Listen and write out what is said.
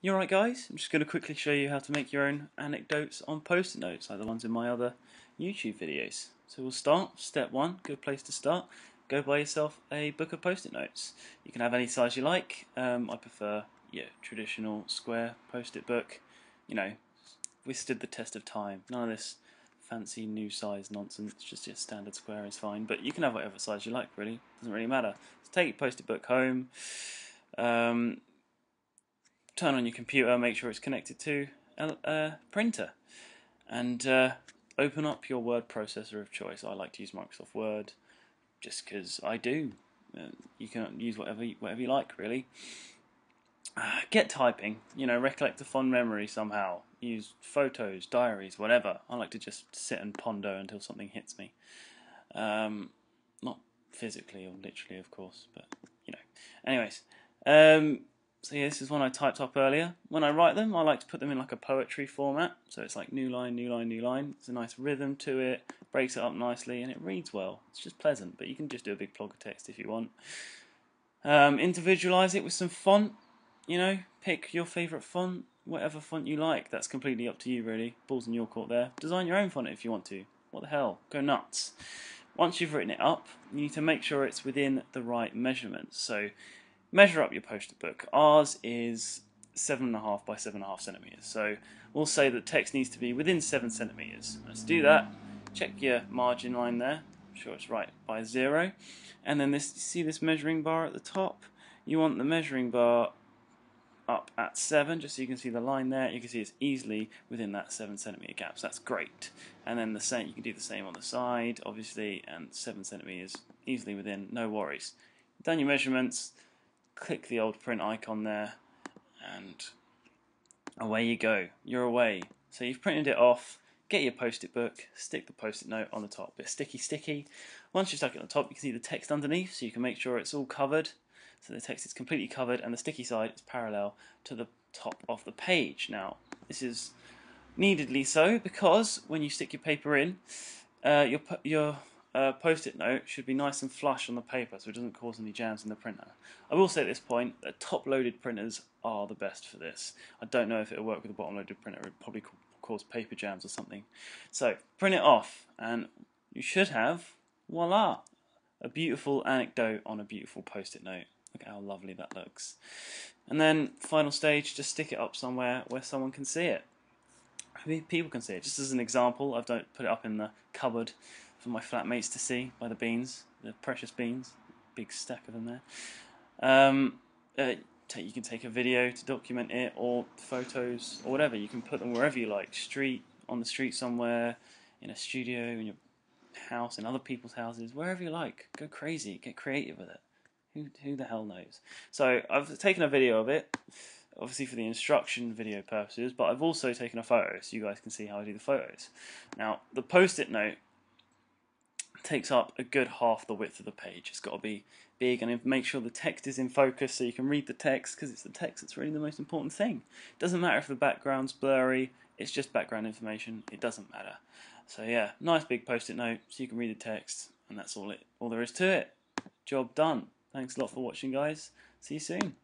You alright guys? I'm just going to quickly show you how to make your own anecdotes on post-it notes, like the ones in my other YouTube videos. So we'll start. Step 1, good place to start. Go buy yourself a book of post-it notes. You can have any size you like. I prefer traditional square post-it book. You know, withstood the test of time. None of this fancy new size nonsense. Just your standard square is fine. But you can have whatever size you like, really. Doesn't really matter. So take your post-it book home. Turn on your computer, make sure it's connected to a printer, and open up your word processor of choice. I like to use Microsoft Word just because I do. You can use whatever you like, really. Get typing, recollect a fond memory somehow. Use photos, diaries, whatever. I like to just sit and ponder until something hits me. Not physically or literally, of course, but, Anyways, so yeah, this is one I typed up earlier. When I write them, I like to put them in like a poetry format. So it's like new line, new line, new line. There's a nice rhythm to it, breaks it up nicely, and it reads well. It's just pleasant, but you can just do a big block of text if you want. Individualize it with some font. Pick your favourite font, whatever font you like. That's completely up to you, really. Ball's in your court there. Design your own font if you want to. What the hell? Go nuts. Once you've written it up, you need to make sure it's within the right measurements. So measure up your post-it book. Ours is 7.5 by 7.5 centimeters. So we'll say that text needs to be within 7 centimeters. Let's do that. Check your margin line there. I'm sure it's right by 0. And then see this measuring bar at the top? You want the measuring bar up at 7, just so you can see the line there. You can see it's easily within that 7 centimeter gap, so that's great. And then you can do the same on the side, obviously, and 7 centimeters easily within, no worries. Done your measurements, click the old print icon there, and away you go. You're away. So you've printed it off. Get your post-it book, stick the post-it note on the top. Bit sticky. Once you've stuck it on the top, you can see the text underneath, so you can make sure it's all covered. So the text is completely covered, and the sticky side is parallel to the top of the page. Now, this is neededly so because when you stick your paper in, your post-it note should be nice and flush on the paper, so it doesn't cause any jams in the printer. I will say at this point that top-loaded printers are the best for this. I don't know if it'll work with a bottom-loaded printer. It would probably cause paper jams or something. So print it off, and you should have, voila, a beautiful anecdote on a beautiful post-it note. Look at how lovely that looks. And then, final stage, just stick it up somewhere where someone can see it. People can see it. Just as an example, I've put it up in the cupboard for my flatmates to see by the beans, the precious beans, big stack of them there. You can take a video to document it, or photos, or whatever. You can put them wherever you like, on the street somewhere, in a studio, in your house, in other people's houses, wherever you like. Go crazy, get creative with it. Who the hell knows? So I've taken a video of it, obviously for the instruction video purposes, but I've also taken a photo so you guys can see how I do the photos. Now, the post-it note takes up a good half the width of the page. It's got to be big, and make sure the text is in focus so you can read the text, because it's the text that's really the most important thing. It doesn't matter if the background's blurry, it's just background information, it doesn't matter. So yeah, nice big post-it note so you can read the text, and that's all there is to it. Job done. Thanks a lot for watching, guys. See you soon.